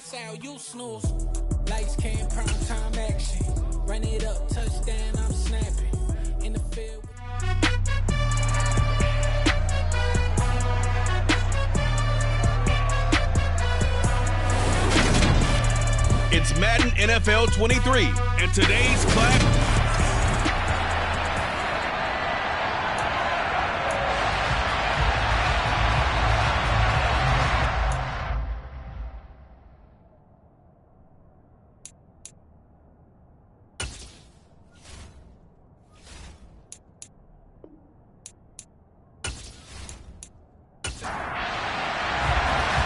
Sal, you snooze. Lights came, prime time action. Run it up, touchdown, I'm snapping. In the field. It's Madden NFL 23, and today's class.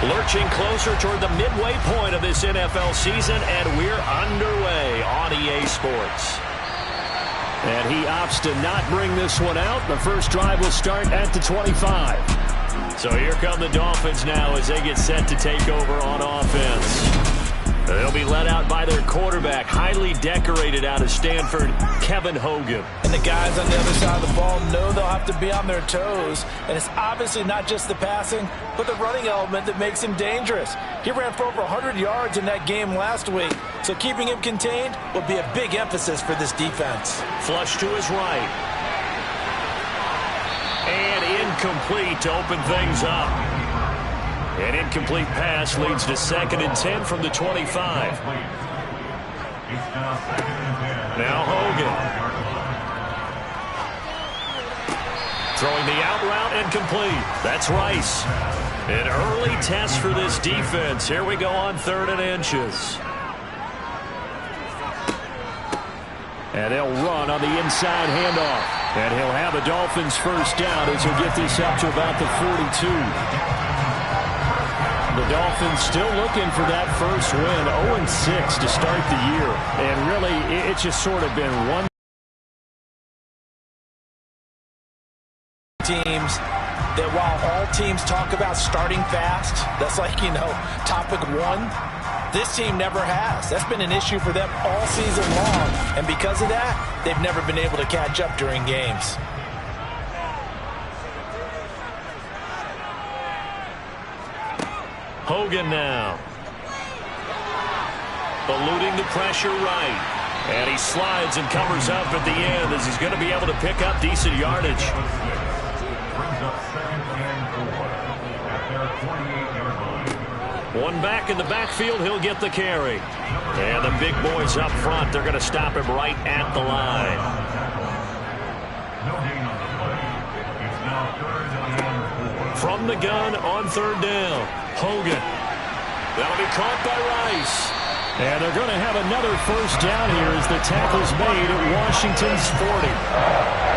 Lurching closer toward the midway point of this NFL season, and we're underway on EA Sports. And he opts to not bring this one out. The first drive will start at the 25. So here come the Dolphins now as they get set to take over on offense. They'll be led out by their quarterback, highly decorated out of Stanford, Kevin Hogan. And the guys on the other side of the ball know they'll have to be on their toes. And it's obviously not just the passing, but the running element that makes him dangerous. He ran for over 100 yards in that game last week, so keeping him contained will be a big emphasis for this defense. Flush to his right. And incomplete to open things up. An incomplete pass leads to 2nd and 10 from the 25. Now Hogan. Throwing the out route and complete. That's Rice. An early test for this defense. Here we go on 3rd and inches. And they'll run on the inside handoff. And he'll have a Dolphins first down as he'll get this up to about the 42. The Dolphins still looking for that first win, 0-6 to start the year. And really, it's just sort of been one teams that while all teams talk about starting fast, that's like, topic one, this team never has. That's been an issue for them all season long. And because of that, they've never been able to catch up during games. Hogan now. Eluding the pressure right. And he slides and covers up at the end as he's going to be able to pick up decent yardage. One back in the backfield, he'll get the carry. And the big boys up front, they're going to stop him right at the line. From the gun on 3rd down. Hogan. That'll be caught by Rice. And they're going to have another first down here as the tackle's made at Washington's 40.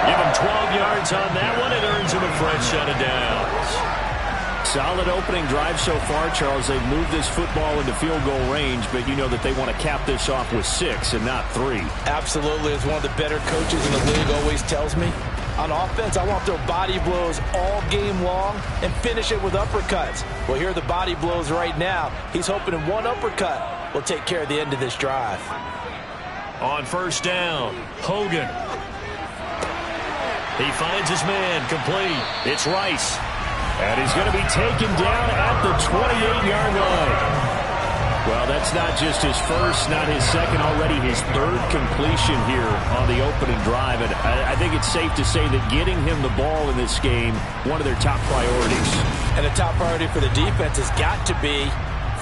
Give him 12 yards on that one. It earns him a fresh set of downs. Solid opening drive so far, Charles. They've moved this football into field goal range, but you know that they want to cap this off with 6 and not 3. Absolutely. As one of the better coaches in the league always tells me, on offense, I want their body blows all game long and finish it with uppercuts. Well, here are the body blows right now. He's hoping in one uppercut will take care of the end of this drive. On first down, Hogan. He finds his man, complete. It's Rice. And he's going to be taken down at the 28-yard line. Well, that's not just his first, not his second, already his 3rd completion here on the opening drive. And I think it's safe to say that getting him the ball in this game, one of their top priorities. And the top priority for the defense has got to be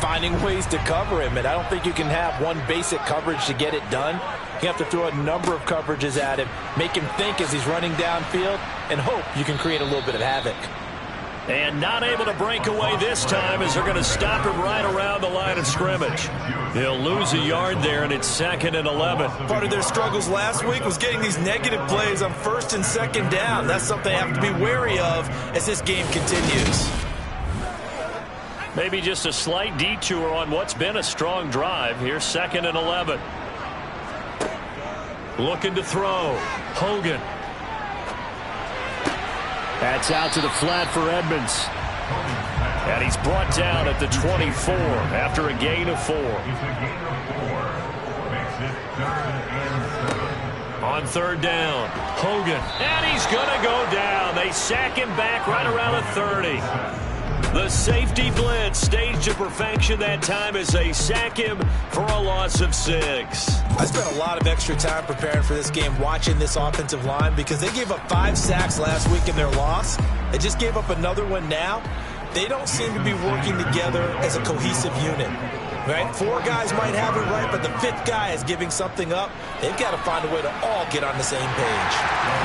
finding ways to cover him. And I don't think you can have one basic coverage to get it done. You have to throw a number of coverages at him, make him think as he's running downfield, and hope you can create a little bit of havoc. And not able to break away this time as they're going to stop him right around the line of scrimmage. He'll lose a yard there, and it's 2nd and 11. Part of their struggles last week was getting these negative plays on 1st and 2nd down. That's something they have to be wary of as this game continues. Maybe just a slight detour on what's been a strong drive. Here's 2nd and 11. Looking to throw. Hogan. That's out to the flat for Edmonds. And he's brought down at the 24 after a gain of 4. On 3rd down, Hogan. And he's going to go down. They sack him back right around the 30. The safety blitz staged to perfection that time as they sack him for a loss of 6. I spent a lot of extra time preparing for this game watching this offensive line because they gave up 5 sacks last week in their loss. They just gave up another one now. They don't seem to be working together as a cohesive unit. Right? 4 guys might have it right, but the 5th guy is giving something up. They've got to find a way to all get on the same page.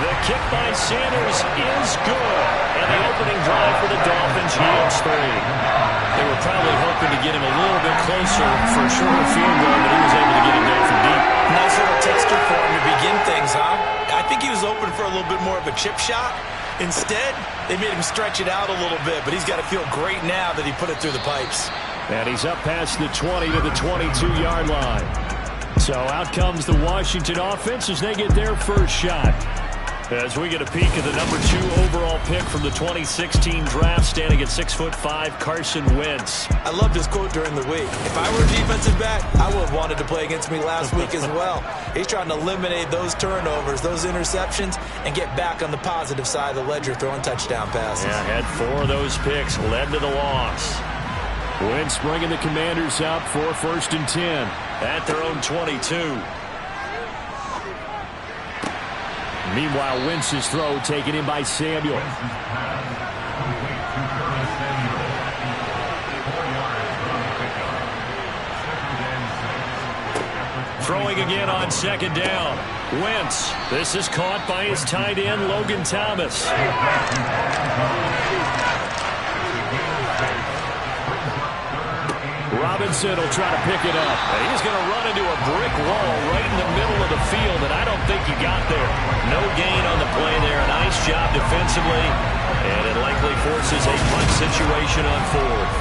The kick by Sanders is good. And the opening drive for the Dolphins yields 3. They were probably hoping to get him a little bit closer for a shorter field goal, but he was able to get him down from deep. Nice little tester for him to begin things, huh? I think he was open for a little bit more of a chip shot. Instead, they made him stretch it out a little bit, but he's got to feel great now that he put it through the pipes. And he's up past the 20 to the 22-yard line. So out comes the Washington offense as they get their first shot. As we get a peek at the number 2 overall pick from the 2016 draft, standing at 6'5", Carson Wentz. I loved his quote during the week. If I were a defensive back, I would have wanted to play against me last week as well. He's trying to eliminate those turnovers, those interceptions, and get back on the positive side of the ledger throwing touchdown passes. Yeah, had 4 of those picks, led to the loss. Wentz bringing the Commanders up for 1st and 10 at their own 22. Meanwhile, Wentz's throw taken in by Samuel. Throwing again on 2nd down. Wentz. This is caught by his tight end, Logan Thomas. Robinson will try to pick it up. He's going to run into a brick wall right in the middle of the field, and I don't think he got there. No gain on the play there. Nice job defensively, and it likely forces a punt situation on 4th.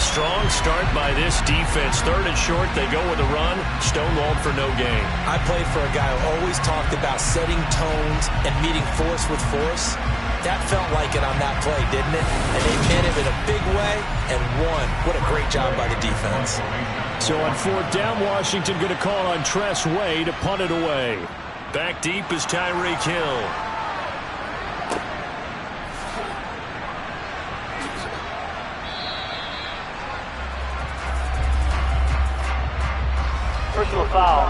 Strong start by this defense. 3rd and short, they go with a run. Stonewalled for no gain. I played for a guy who always talked about setting tones and meeting force with force. That felt like it on that play, didn't it? And they met him in a big way and won. What a great job by the defense. So on 4th down, Washington going to call on Tress Way to punt it away. Back deep is Tyreek Hill. Personal foul.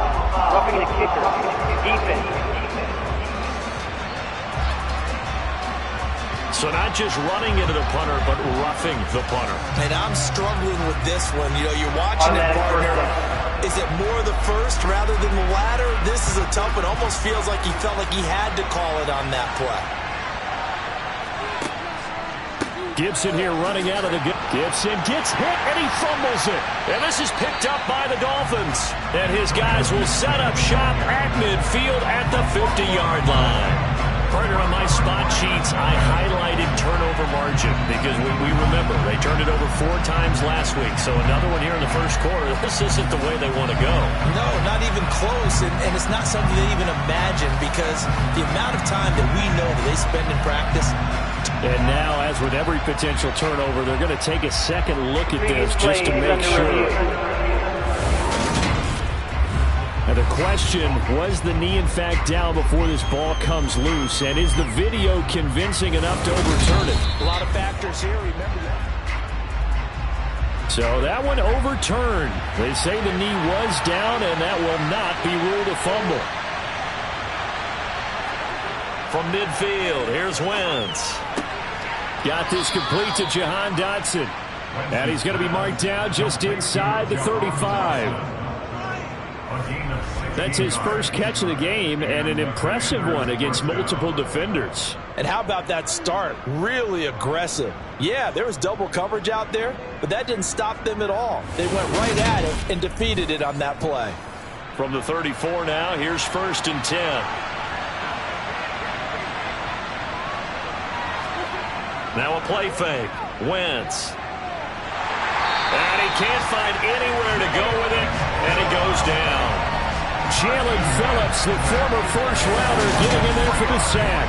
Roughing the kicker. Defense. So not just running into the punter, but roughing the punter. And I'm struggling with this one. You know, you're watching it, partner. Is it more the first rather than the latter? This is a tough one. Almost feels like he felt like he had to call it on that play. Gibson here running out of the... Gibson gets hit, and he fumbles it. And this is picked up by the Dolphins. And his guys will set up shop at midfield at the 50-yard line. Partner, on my spot sheets, I highlighted turnover margin because we remember they turned it over 4 times last week. So another one here in the first quarter. This isn't the way they want to go. No, not even close. And it's not something they even imagine because the amount of time that we know that they spend in practice. And now, as with every potential turnover, they're going to take a second look at this just to make sure. Now the question, was the knee in fact down before this ball comes loose? And is the video convincing enough to overturn it? A lot of factors here, remember that. So that one overturned. They say the knee was down, and that will not be ruled a fumble. From midfield, here's Wentz. Got this complete to Jahan Dotson. And he's going to be marked down just inside the 35. That's his first catch of the game, and an impressive one against multiple defenders. And how about that start? Really aggressive. Yeah, there was double coverage out there, but that didn't stop them at all. They went right at it and defeated it on that play. From the 34 now, here's 1st and 10. Now a play fake. Wentz. And he can't find anywhere to go with it, and it goes down. Jalen Phillips, the former first-rounder, getting in there for the sack.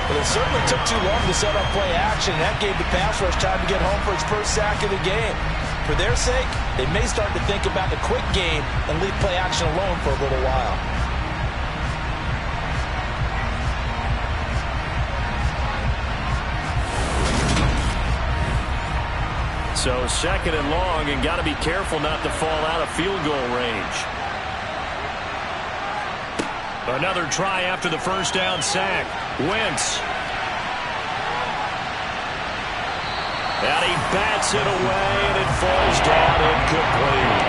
Well, it certainly took too long to set up play action. That gave the pass rush time to get home for its first sack of the game. For their sake, they may start to think about the quick game and leave play action alone for a little while. So second and long, and got to be careful not to fall out of field goal range. Another try after the first down sack. Wentz. And he bats it away, and it falls down incomplete.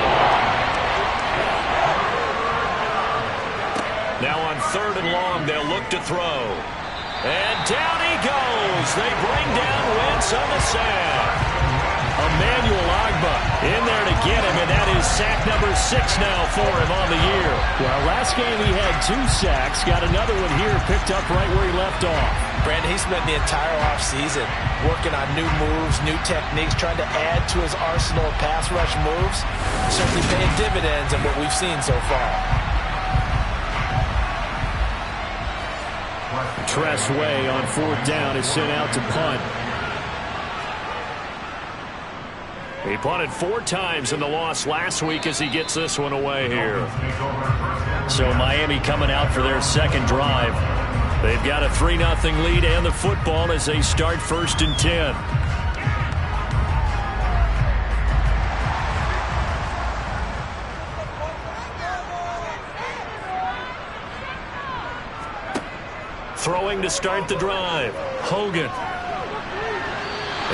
Now on third and long, they'll look to throw. And down he goes. They bring down Wentz on the sack. Emmanuel Ogbah in there to get him, and that is sack number 6 now for him on the year. Well, last game he had 2 sacks. Got another one here, picked up right where he left off. Brandon, he spent the entire offseason working on new moves, new techniques, trying to add to his arsenal of pass rush moves. Certainly paying dividends in what we've seen so far. Tress Way on fourth down is sent out to punt. He punted 4 times in the loss last week as he gets this one away here. So Miami coming out for their second drive. They've got a 3-0 lead and the football as they start 1st and 10. Throwing to start the drive. Hogan.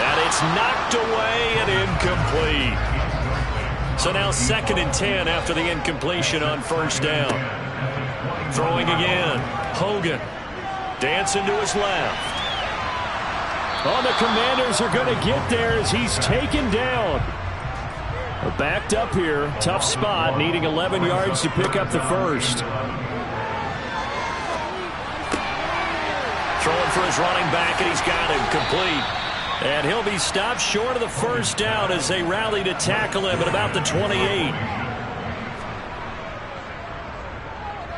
And it's knocked away and incomplete. So now 2nd and 10 after the incompletion on first down. Throwing again. Hogan. Dancing to his left. Oh, the Commanders are going to get there as he's taken down. They're backed up here. Tough spot, needing 11 yards to pick up the first. Throwing for his running back, and he's got him complete. And he'll be stopped short of the first down as they rally to tackle him at about the 28.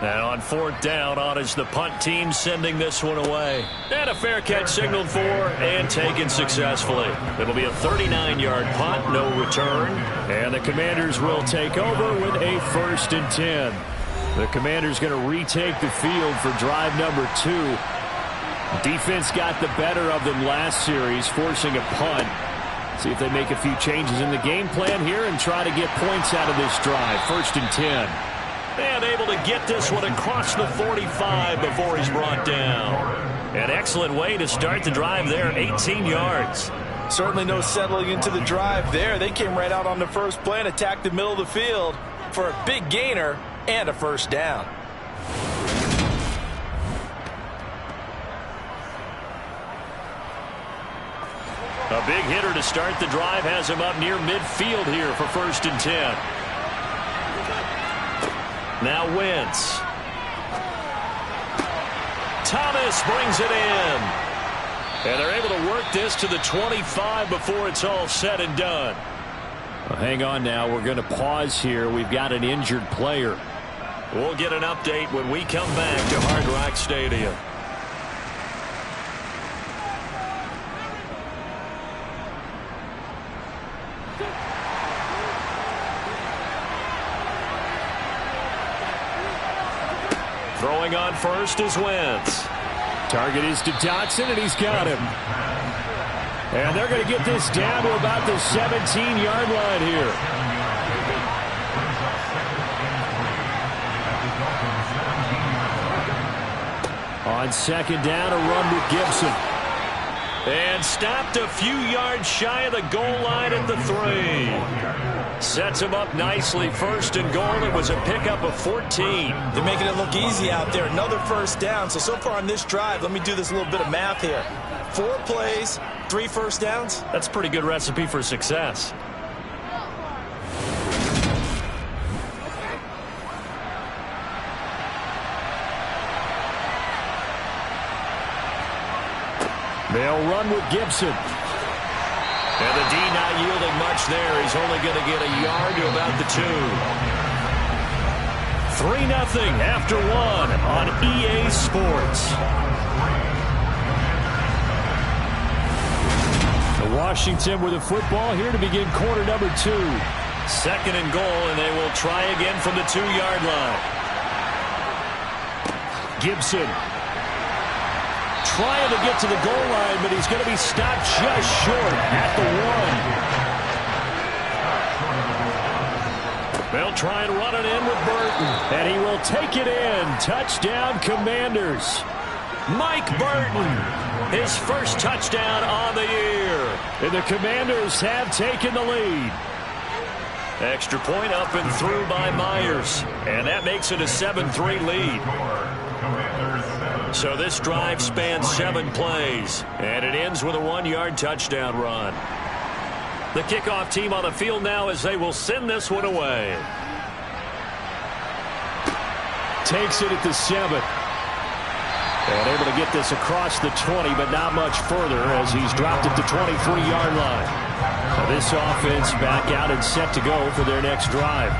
And on 4th down, on is the punt team sending this one away. And a fair catch signaled for and taken successfully. It'll be a 39-yard punt, no return. And the Commanders will take over with a 1st and 10. The Commanders going to retake the field for drive number 2. Defense got the better of them last series, forcing a punt. See if they make a few changes in the game plan here and try to get points out of this drive. 1st and 10. And able to get this one across the 45 before he's brought down. An excellent way to start the drive there, 18 yards. Certainly no settling into the drive there. They came right out on the first play and attacked the middle of the field for a big gainer and a first down. A big hitter to start the drive has him up near midfield here for 1st and 10. Now Wentz. Thomas brings it in. And they're able to work this to the 25 before it's all said and done. Well, hang on now. We're going to pause here. We've got an injured player. We'll get an update when we come back to Hard Rock Stadium. Throwing on first is Wentz. Target is to Dotson, and he's got him. And they're going to get this down to about the 17-yard line here. On 2nd down, a run with Gibson. And stopped a few yards shy of the goal line at the 3. Sets him up nicely. 1st and goal. It was a pickup of 14. They're making it look easy out there. Another first down. So far on this drive, let me do this little bit of math here. 4 plays, 3 first downs. That's a pretty good recipe for success. They'll run with Gibson. And the D not yielding much there. He's only going to get a yard to about the 2. 3-0 after 1 on EA Sports. The Washington with the football here to begin quarter number 2. 2nd and goal, and they will try again from the 2-yard line. Gibson trying to get to the goal line, but he's going to be stopped just short at the 1. They'll try and run it in with Burton. And he will take it in. Touchdown, Commanders. Mike Burton, his first touchdown on the year. And the Commanders have taken the lead. Extra point up and through by Myers. And that makes it a 7-3 lead. So this drive spans 7 plays. And it ends with a 1-yard touchdown run. The kickoff team on the field now as they will send this one away. Takes it at the 7. And able to get this across the 20, but not much further as he's dropped at the 23-yard line. Now this offense back out and set to go for their next drive.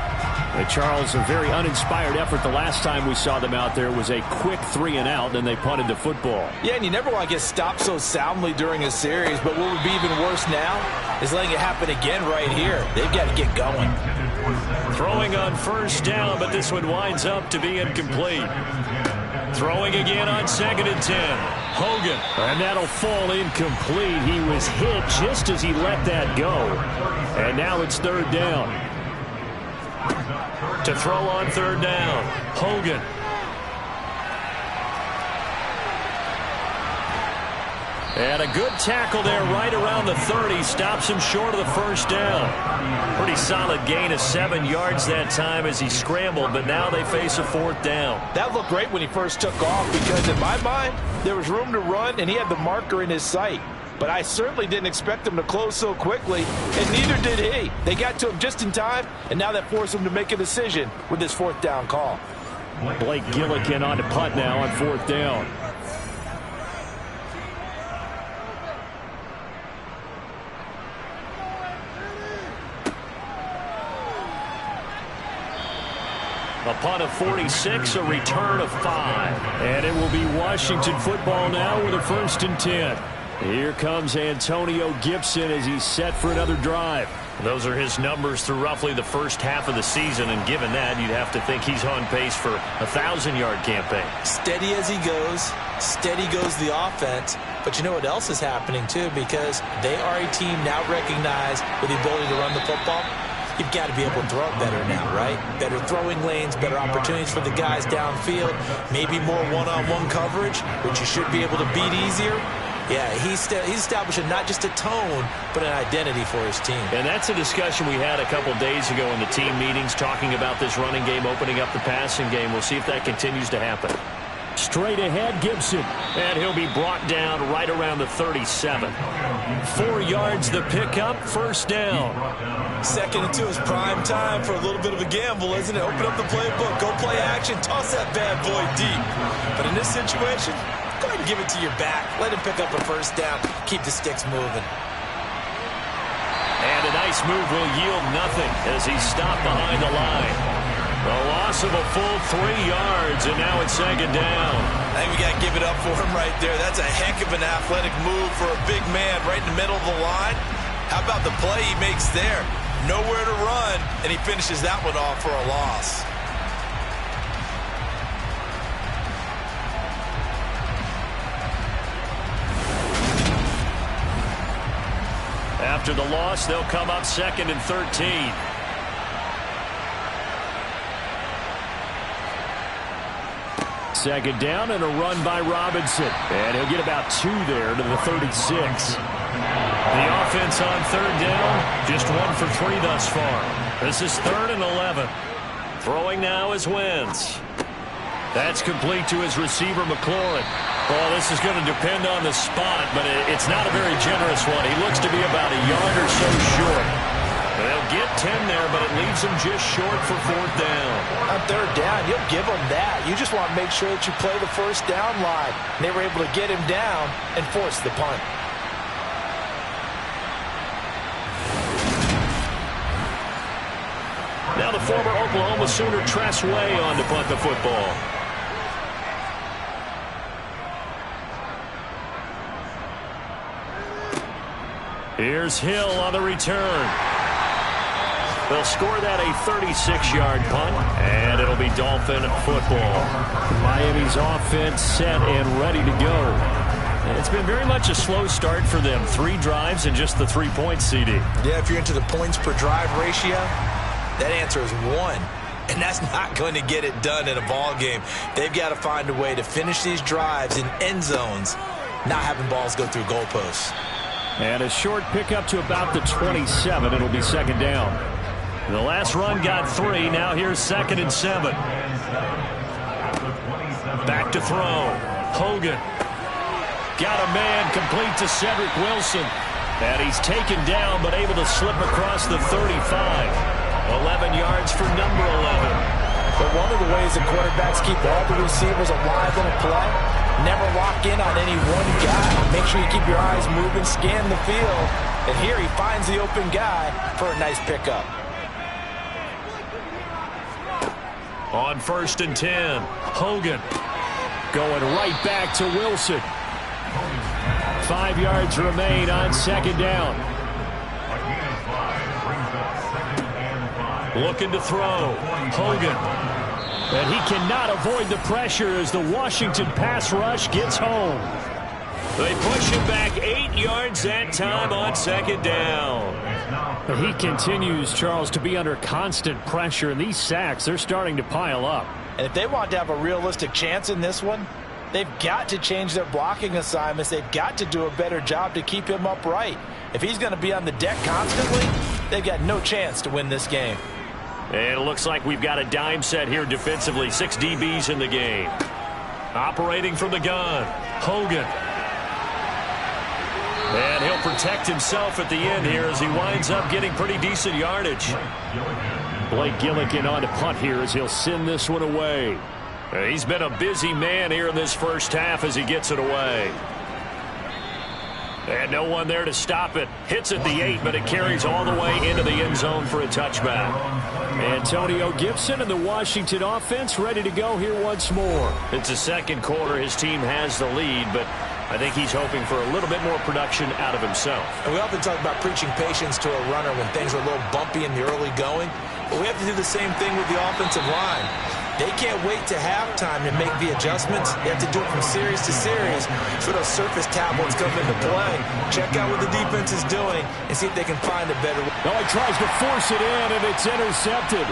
And Charles, a very uninspired effort. The last time we saw them out there was a quick 3-and-out, and they punted the football. Yeah, and you never want to get stopped so soundly during a series, but what would be even worse now is letting it happen again right here. They've got to get going. Throwing on first down, but this one winds up to be incomplete. Throwing again on 2nd and 10. Hogan. And that'll fall incomplete. He was hit just as he let that go. And now it's 3rd down. To throw on 3rd down. Hogan. And a good tackle there right around the 30. Stops him short of the first down. Pretty solid gain of 7 yards that time as he scrambled, but now they face a 4th down. That looked great when he first took off because in my mind, there was room to run and he had the marker in his sight. But I certainly didn't expect him to close so quickly, and neither did he. They got to him just in time, and now that forced him to make a decision with this 4th down call. Blake Gillikin on to punt now on 4th down. A punt of 46, a return of 5. And it will be Washington football now with a 1st and 10. Here comes Antonio Gibson as he's set for another drive. Those are his numbers through roughly the first half of the season, and given that, you'd have to think he's on pace for a 1,000-yard campaign. Steady as he goes, steady goes the offense. But you know what else is happening, too, because they are a team now recognized with the ability to run the football. You've got to be able to throw it better now, right? Better throwing lanes, better opportunities for the guys downfield, maybe more one-on-one coverage, which you should be able to beat easier. Yeah, he's establishing not just a tone, but an identity for his team. And that's a discussion we had a couple days ago in the team meetings, talking about this running game, opening up the passing game. We'll see if that continues to happen. Straight ahead, Gibson. And he'll be brought down right around the 37. 4 yards the pickup, 1st down. 2nd and 2 is prime time for a little bit of a gamble, isn't it? Open up the playbook, go play action, toss that bad boy deep. But in this situation, go ahead and give it to your back. Let him pick up a 1st down. Keep the sticks moving. And a nice move will yield nothing as he's stopped behind the line. A loss of a full 3 yards, and now it's 2nd down. I think we got to give it up for him right there. That's a heck of an athletic move for a big man right in the middle of the line. How about the play he makes there? Nowhere to run, and he finishes that one off for a loss. After the loss, they'll come up 2nd and 13. Second down and a run by Robinson. And he'll get about 2 there to the 36. The offense on 3rd down, just 1 for 3 thus far. This is 3rd and 11. Throwing now is Wentz. That's complete to his receiver, McLaurin. Well, this is going to depend on the spot, but it's not a very generous one. He looks to be about a yard or so short. They'll get 10 there, but it leaves him just short for 4th down. On 3rd down, you'll give him that. You just want to make sure that you play the 1st down line. And they were able to get him down and force the punt. Now the former Oklahoma Sooner Tress Way on to punt the football. Here's Hill on the return. They'll score that a 36-yard punt, and it'll be Dolphin football. Miami's offense set and ready to go. And it's been very much a slow start for them. 3 drives and just the 3 points, CD. Yeah, if you're into the points per drive ratio, That answer is 1. And that's not going to get it done in a ball game. They've got to find a way to finish these drives in end zones, not having balls go through goalposts. And a short pickup to about the 27. It'll be second down. The last run got 3. Now here's 2nd and 7. Back to throw. Hogan. Got a man complete to Cedric Wilson. And he's taken down but able to slip across the 35. 11 yards for number 11. But one of the ways the quarterbacks keep all the receivers alive in a play, never lock in on any one guy. Make sure you keep your eyes moving, scan the field. And here he finds the open guy for a nice pickup. On 1st and 10, Hogan going right back to Wilson. 5 yards remain on 2nd down. Looking to throw. Hogan. And he cannot avoid the pressure as the Washington pass rush gets home. They push him back 8 yards that time on 2nd down. He continues, Charles, to be under constant pressure, and these sacks, they're starting to pile up. And if they want to have a realistic chance in this one, they've got to change their blocking assignments. They've got to do a better job to keep him upright. If he's going to be on the deck constantly, they've got no chance to win this game. And it looks like we've got a dime set here defensively. 6 DBs in the game. Operating from the gun. Hogan. And he'll protect himself at the end here as he winds up getting pretty decent yardage. Blake Gillikin on to punt here as he'll send this one away. He's been a busy man here in this first half as he gets it away. And no one there to stop it. Hits at the 8, but it carries all the way into the end zone for a touchback. Antonio Gibson and the Washington offense ready to go here once more. It's the second quarter. His team has the lead, but I think he's hoping for a little bit more production out of himself. And we often talk about preaching patience to a runner when things are a little bumpy in the early going, but we have to do the same thing with the offensive line. They can't wait to halftime to make the adjustments. They have to do it from series to series. So those surface tablets come into play. Check out what the defense is doing and see if they can find a better way. Oh, he tries to force it in, and it's intercepted.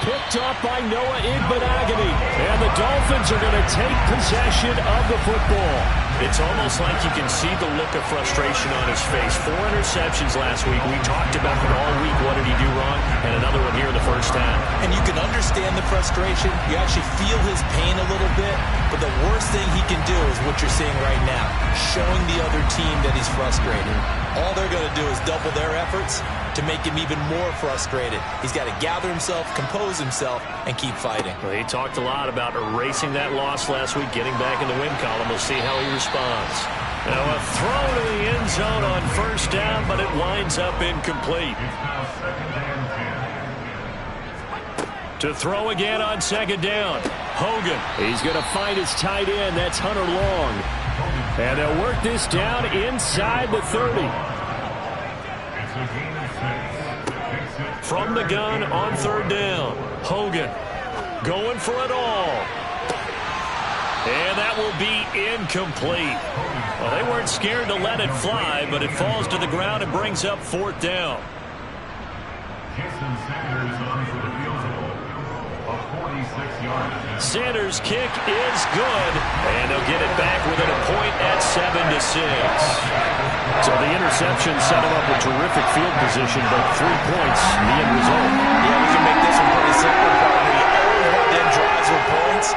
Picked up by Noah Igbenogany. And the Dolphins are going to take possession of the football. It's almost like you can see the look of frustration on his face. 4 interceptions last week. We talked about it all week. What did he do wrong? And another one here in the first half. And you can understand the frustration. You actually feel his pain a little bit. But the worst thing he can do is what you're seeing right now. Showing the other team that he's frustrated. All they're going to do is double their efforts to make him even more frustrated. He's got to gather himself, compose himself, and keep fighting. Well, he talked a lot about erasing that loss last week, getting back in the win column. We'll see how he responds. Now a throw to the end zone on 1st down, but it winds up incomplete. To throw again on 2nd down. Hogan. He's going to find his tight end. That's Hunter Long. And they'll work this down inside the 30. From the gun on 3rd down. Hogan going for it all. And that will be incomplete. Well, they weren't scared to let it fly, but it falls to the ground and brings up 4th down. Sanders' kick is good, and they'll get it back within a point at 7-6. So the interception set him up a terrific field position, but 3 points in the end result. Yeah, we can make this one pretty simple. You always want to end drives with points,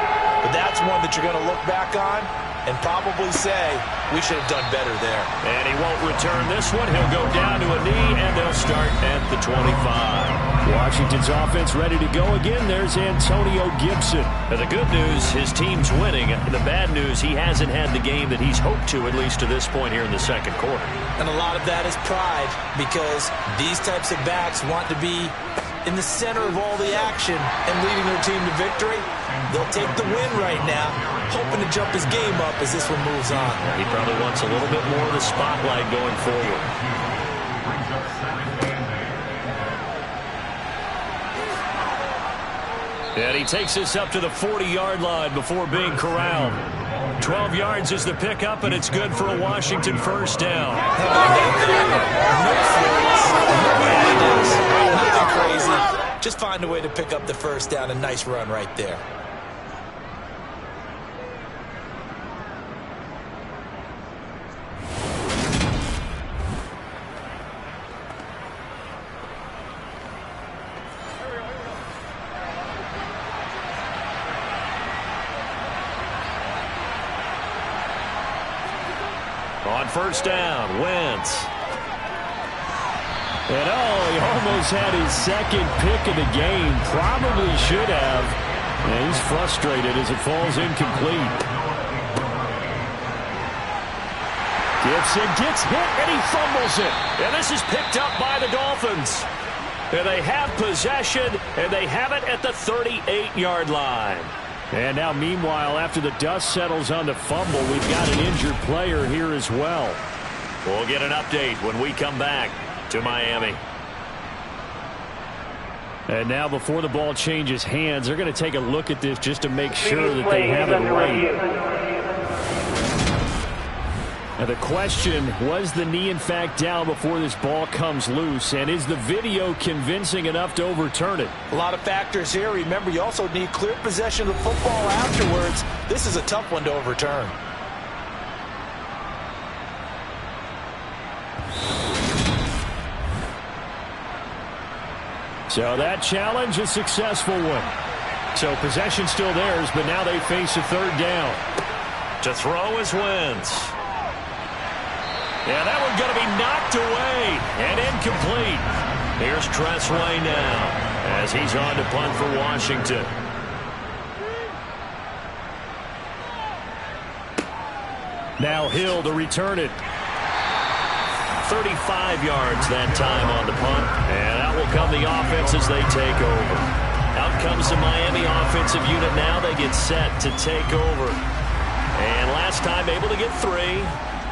but that's one that you're going to look back on and probably say, we should have done better there. And he won't return this one. He'll go down to a knee, and they'll start at the 25. Washington's offense ready to go again. There's Antonio Gibson. Now, the good news, his team's winning. The bad news, he hasn't had the game that he's hoped to, at least to this point here in the second quarter. And a lot of that is pride, because these types of backs want to be in the center of all the action and leading their team to victory. They'll take the win right now, hoping to jump his game up as this one moves on. He probably wants a little bit more of the spotlight going forward. And he takes this up to the 40-yard line before being corralled. 12 yards is the pickup, and it's good for a Washington 1st down. Nothing crazy. just find a way to pick up the first down. A nice run right there. On first down, Wentz. And he almost had his second pick of the game. Probably should have. And he's frustrated as it falls incomplete. Gibson gets hit and he fumbles it. And this is picked up by the Dolphins. And they have possession, and they have it at the 38-yard line. And now, meanwhile, after the dust settles on the fumble, we've got an injured player here as well. We'll get an update when we come back to Miami. And now, before the ball changes hands, they're going to take a look at this just to make sure that they have it right. Now the question, was the knee in fact down before this ball comes loose? And is the video convincing enough to overturn it? A lot of factors here. Remember, you also need clear possession of the football afterwards. This is a tough one to overturn. So that challenge, a successful one. So possession still theirs, but now they face a third down. To throw is Wentz. Yeah, that one's going to be knocked away and incomplete. Here's Tressway now as he's on to punt for Washington. Now Hill to return it. 35 yards that time on the punt. And out will come the offense as they take over. Out comes the Miami offensive unit now. They get set to take over. And last time able to get 3.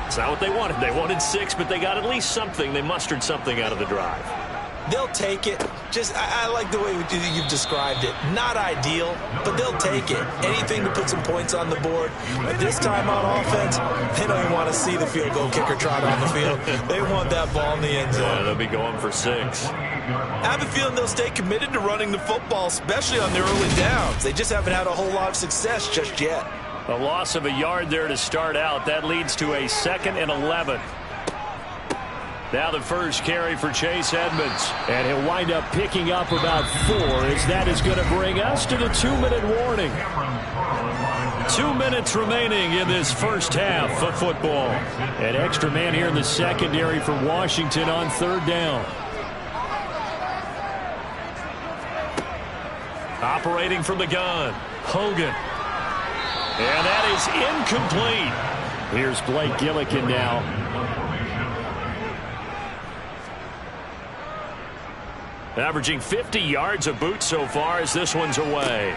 It's not what they wanted. They wanted 6, but they got at least something. They mustered something out of the drive. They'll take it. I like the way you've described it. Not ideal, but they'll take it. Anything to put some points on the board. But this time on offense, they don't even want to see the field goal kicker trot on the field. They want that ball in the end zone. Yeah, they'll be going for 6. I have a feeling they'll stay committed to running the football, especially on their early downs. They just haven't had a whole lot of success just yet. A loss of a yard there to start out. That leads to a 2nd and 11. Now the first carry for Chase Edmonds. And he'll wind up picking up about 4 as that is going to bring us to the 2-minute warning. 2 minutes remaining in this first half of football. An extra man here in the secondary for Washington on third down. Operating from the gun, Hogan. And that is incomplete. Here's Blake Gillikin now. Averaging 50 yards a boot so far as this one's away.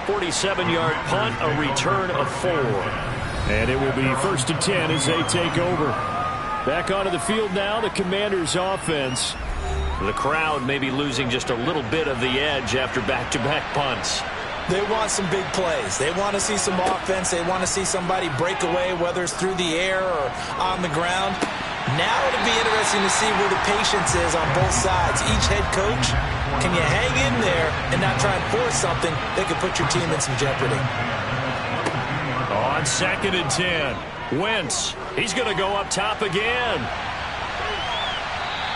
47-yard punt, a return of 4. And it will be 1st and 10 as they take over. Back onto the field now, the Commanders' offense. The crowd may be losing just a little bit of the edge after back-to-back punts. They want some big plays. They want to see some offense. They want to see somebody break away, whether it's through the air or on the ground. Now it'll be interesting to see where the patience is on both sides. Each head coach, can you hang in there and not try and force something that could put your team in some jeopardy? On 2nd and 10, Wentz. He's going to go up top again.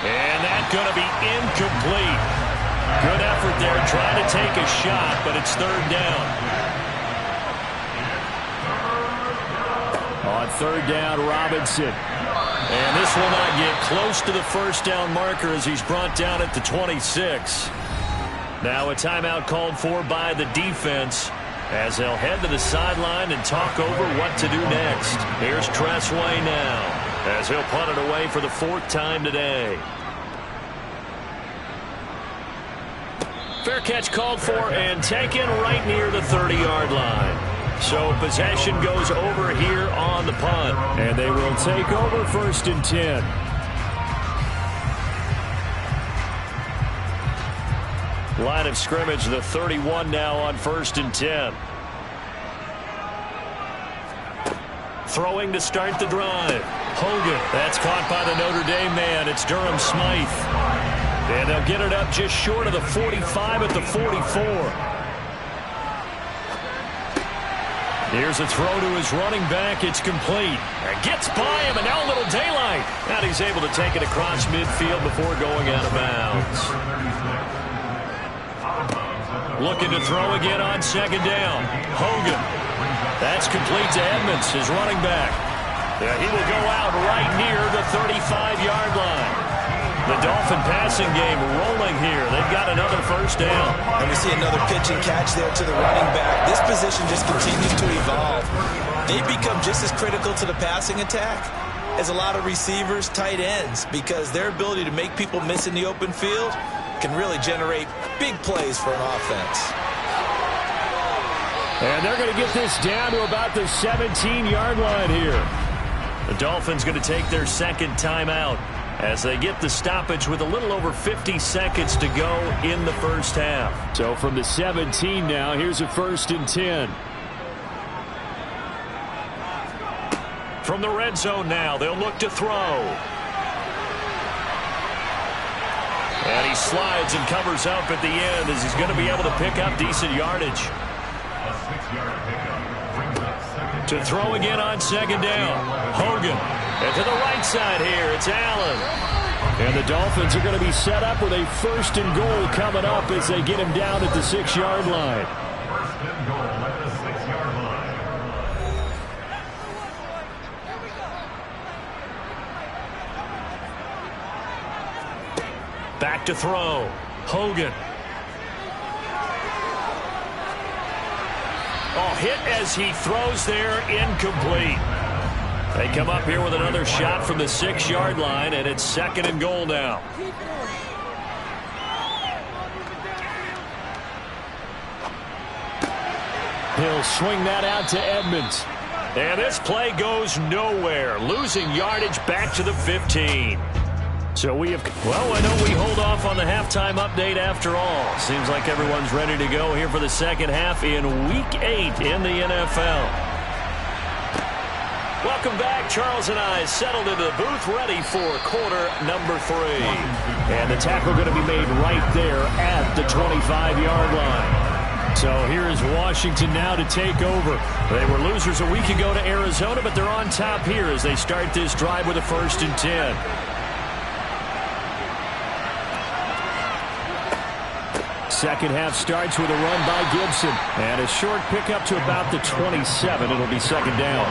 And that's going to be incomplete. Good effort there trying to take a shot, but it's third down. On third down, Robinson. And this will not get close to the first down marker as he's brought down at the 26. Now a timeout called for by the defense as they'll head to the sideline and talk over what to do next. Here's Tressway now as he'll punt it away for the 4th time today. Fair catch called for and taken right near the 30-yard line. So possession goes over here on the punt. And they will take over 1st and 10. Line of scrimmage, the 31 now on 1st and 10. Throwing to start the drive. Hogan. That's caught by the Notre Dame man. It's Durham Smythe. And they'll get it up just short of the 45 at the 44. Here's a throw to his running back. It's complete. It gets by him, and now a little daylight. And he's able to take it across midfield before going out of bounds. Looking to throw again on second down. Hogan. That's complete to Edmonds, his running back. Yeah, he will go out right near the 35-yard line. The Dolphin passing game rolling here. They've got another first down. And we see another pitch and catch there to the running back. This position just continues to evolve. They become just as critical to the passing attack as a lot of receivers, tight ends, because their ability to make people miss in the open field can really generate big plays for an offense. And they're going to get this down to about the 17-yard line here. The Dolphins going to take their second timeout as they get the stoppage with a little over 50 seconds to go in the first half. So from the 17 now, here's a 1st and 10. From the red zone now, they'll look to throw. And he slides and covers up at the end as he's going to be able to pick up decent yardage. To throw again on second down. Hogan. And to the right side here, it's Allen. And the Dolphins are going to be set up with a 1st and goal coming up as they get him down at the 6-yard line. 1st and goal at the 6-yard line. Back to throw. Hogan. Oh, hit as he throws there, incomplete. They come up here with another shot from the 6-yard line, and it's 2nd and goal now. He'll swing that out to Edmonds. And this play goes nowhere, losing yardage back to the 15. So we have, well, I know we hold off on the halftime update after all. Seems like everyone's ready to go here for the second half in Week 8 in the NFL. Welcome back. Charles and I settled into the booth ready for quarter number 3. And the tackle going to be made right there at the 25-yard line. So here is Washington now to take over. They were losers a week ago to Arizona, but they're on top here as they start this drive with a 1st and 10. Second half starts with a run by Gibson. And a short pickup to about the 27. It'll be 2nd down.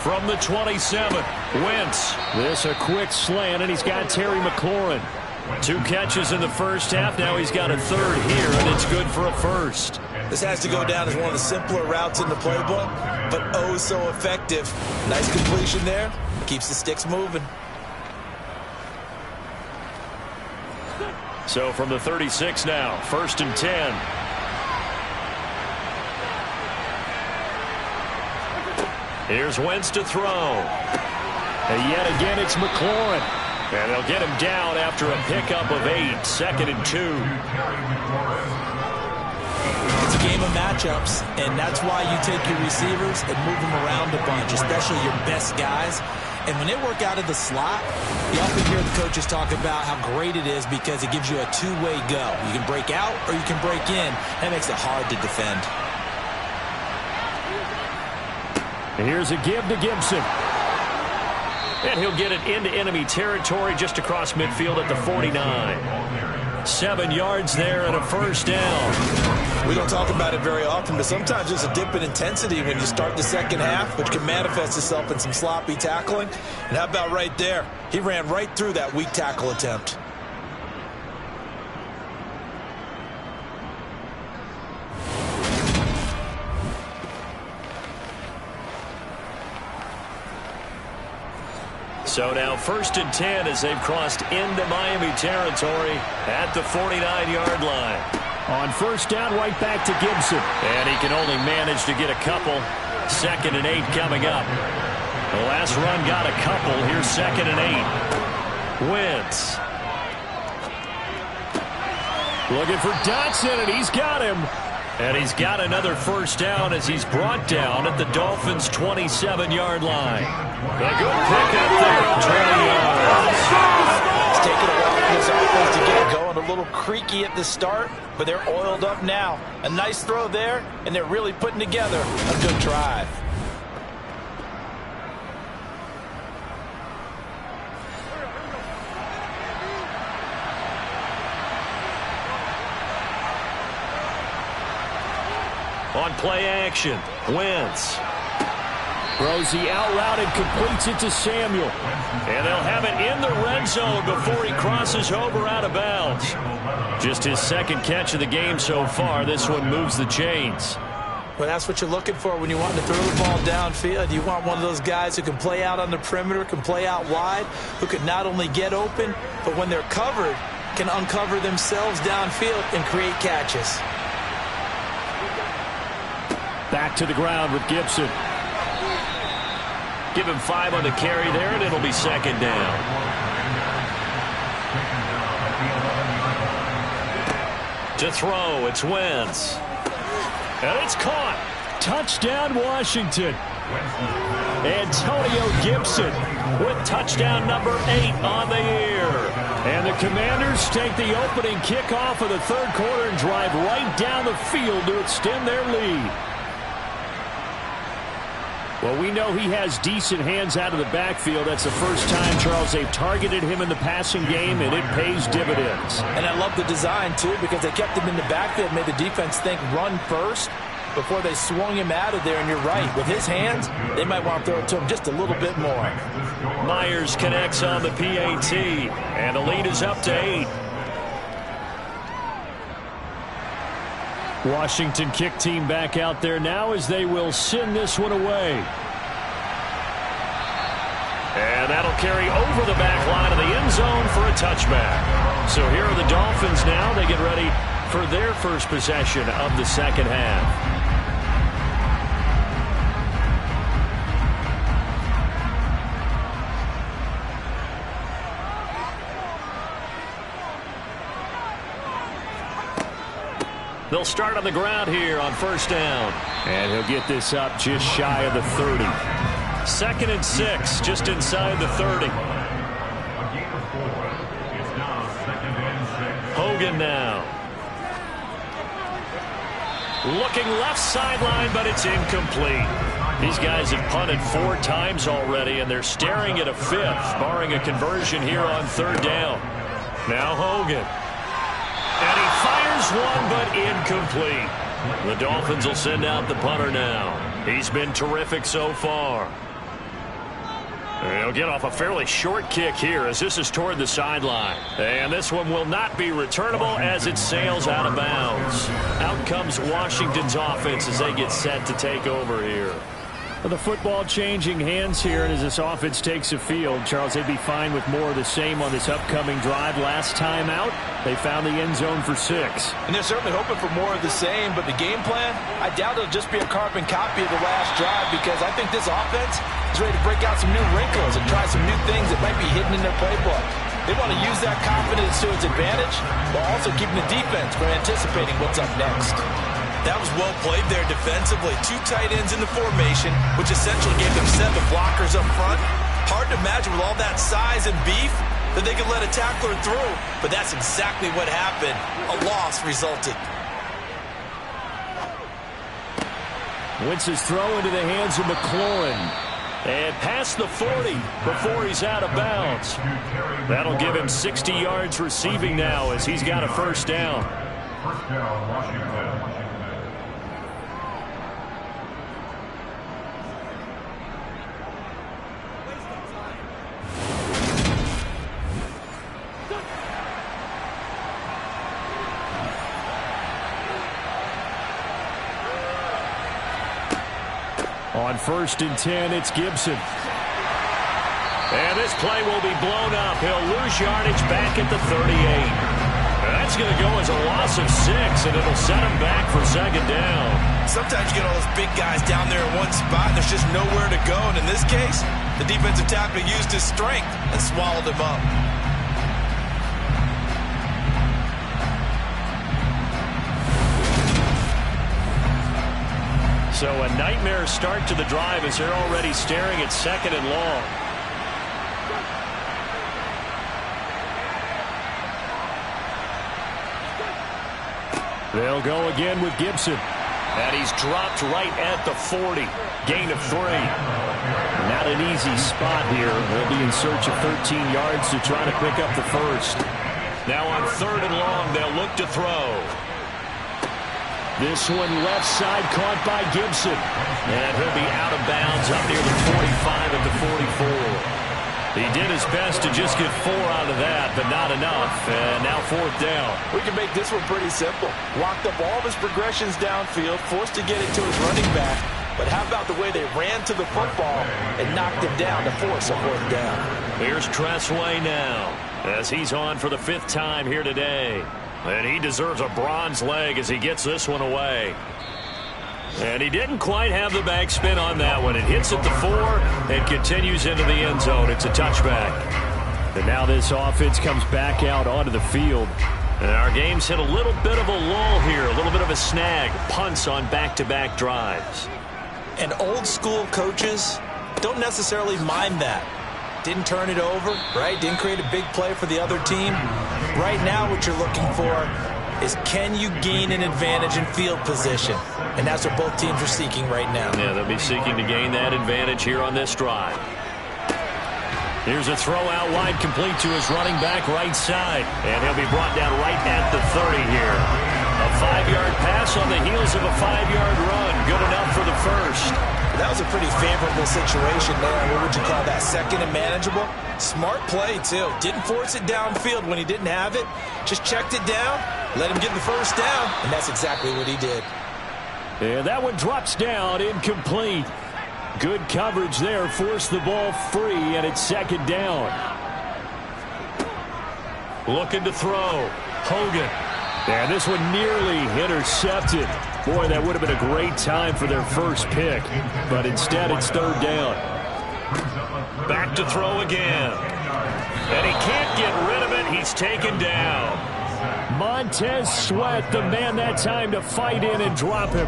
From the 27, Wentz. This a quick slant, and he's got Terry McLaurin. 2 catches in the first half. Now he's got a 3rd here, and it's good for a 1st. This has to go down as one of the simpler routes in the playbook, but oh so effective. Nice completion there. Keeps the sticks moving. So from the 36 now, 1st and 10. Here's Wentz to throw. And yet again, it's McLaurin. And they'll get him down after a pickup of 8, 2nd and 2. It's a game of matchups, and that's why you take your receivers and move them around a bunch, especially your best guys. And when they work out of the slot, you often hear the coaches talk about how great it is because it gives you a two-way go. You can break out or you can break in. That makes it hard to defend. And here's a give to Gibson. And he'll get it into enemy territory just across midfield at the 49. 7 yards there and a 1st down. We don't talk about it very often, but sometimes there's a dip in intensity when you start the second half, which can manifest itself in some sloppy tackling. And how about right there? He ran right through that weak tackle attempt. So now 1st and 10 as they've crossed into Miami territory at the 49-yard line. On 1st down, right back to Gibson. And he can only manage to get a couple. 2nd and 8 coming up. The last run got a couple. Here's 2nd and 8. Wentz. Looking for Dotson, and he's got him. And he's got another first down as he's brought down at the Dolphins' 27-yard line. A good pickup there at 20 yards. It's taken a while for this offense to get going. A little creaky at the start, but they're oiled up now. A nice throw there, and they're really putting together a good drive. On play action, Wentz throws the out route and completes it to Samuel. And they'll have it in the red zone before he crosses over out of bounds. Just his second catch of the game so far. This one moves the chains. Well, that's what you're looking for when you want to throw the ball downfield. You want one of those guys who can play out on the perimeter, can play out wide, who can not only get open, but when they're covered, can uncover themselves downfield and create catches. Back to the ground with Gibson. Give him 5 on the carry there, and it'll be second down. To throw, it's Wentz. And it's caught. Touchdown, Washington. Antonio Gibson with touchdown number 8 on the year. And the Commanders take the opening kickoff of the third quarter and drive right down the field to extend their lead. Well, we know he has decent hands out of the backfield. That's the first time, Charles, they've targeted him in the passing game, and it pays dividends. And I love the design, too, because they kept him in the backfield, made the defense think run first before they swung him out of there. And you're right, with his hands, they might want to throw it to him just a little bit more. Myers connects on the PAT, and the lead is up to 8. Washington kick team back out there now as they will send this one away. And that'll carry over the back line of the end zone for a touchback. So here are the Dolphins now. They get ready for their first possession of the second half. They'll start on the ground here on first down. And he'll get this up just shy of the 30. 2nd and 6, just inside the 30. Hogan now. Looking left sideline, but it's incomplete. These guys have punted 4 times already, and they're staring at a 5th, barring a conversion here on third down. Now Hogan. And he fires one, but incomplete. The Dolphins will send out the punter now. He's been terrific so far. He'll get off a fairly short kick here as this is toward the sideline. And this one will not be returnable as it sails out of bounds. Out comes Washington's offense as they get set to take over here. Well, the football changing hands here, and as this offense takes the field, Charles, they'd be fine with more of the same on this upcoming drive. Last time out, they found the end zone for 6. And they're certainly hoping for more of the same, but the game plan, I doubt it'll just be a carbon copy of the last drive, because I think this offense is ready to break out some new wrinkles and try some new things that might be hidden in their playbook. They want to use that confidence to its advantage while also keeping the defense from anticipating what's up next. That was well played there defensively. 2 tight ends in the formation, which essentially gave them 7 blockers up front. Hard to imagine with all that size and beef that they could let a tackler through. But that's exactly what happened. A loss resulted. Wentz's throw into the hands of McLaurin. And past the 40 before he's out of bounds. That'll give him 60 yards receiving now as he's got a first down. First down, Washington. On 1st and 10, it's Gibson. And this play will be blown up. He'll lose yardage back at the 38. That's going to go as a loss of 6, and it'll set him back for second down. Sometimes you get all those big guys down there in one spot, and there's just nowhere to go. And in this case, the defensive tackle used his strength and swallowed him up. So a nightmare start to the drive as they're already staring at 2nd and long. They'll go again with Gibson. And he's dropped right at the 40. Gain of 3. Not an easy spot here. They'll be in search of 13 yards to try to pick up the first. Now on 3rd and long, they'll look to throw. This one left side caught by Gibson. And he'll be out of bounds up near the 45 at the 44. He did his best to just get 4 out of that, but not enough. And now 4th down. We can make this one pretty simple. Locked up all of his progressions downfield, forced to get it to his running back. But how about the way they ran to the football and knocked him down to force a 4th down? Here's Tressway now as he's on for the 5th time here today. And he deserves a bronze leg as he gets this one away. And he didn't quite have the backspin on that one. It hits at the 4 and continues into the end zone. It's a touchback. And now this offense comes back out onto the field. And our game's hit a little bit of a lull here, a little bit of a snag. Punts on back-to-back drives. And old school coaches don't necessarily mind that. Didn't turn it over, right? Didn't create a big play for the other team. Right now what you're looking for is, can you gain an advantage in field position? And that's what both teams are seeking right now. Yeah, they'll be seeking to gain that advantage here on this drive. Here's a throw out wide, complete to his running back right side. And he'll be brought down right at the 30 here. A 5-yard pass on the heels of a 5-yard run. Good enough for the first. That was a pretty favorable situation there. What would you call that? 2nd and manageable? Smart play, too. Didn't force it downfield when he didn't have it. Just checked it down, let him get the first down, and that's exactly what he did. And that one drops down, incomplete. Good coverage there, forced the ball free, and it's 2nd down. Looking to throw. Hogan. And this one nearly intercepted. Boy, that would have been a great time for their first pick. But instead, it's 3rd down. Back to throw again. And he can't get rid of it. He's taken down. Montez Sweat, the man that time to fight in and drop him.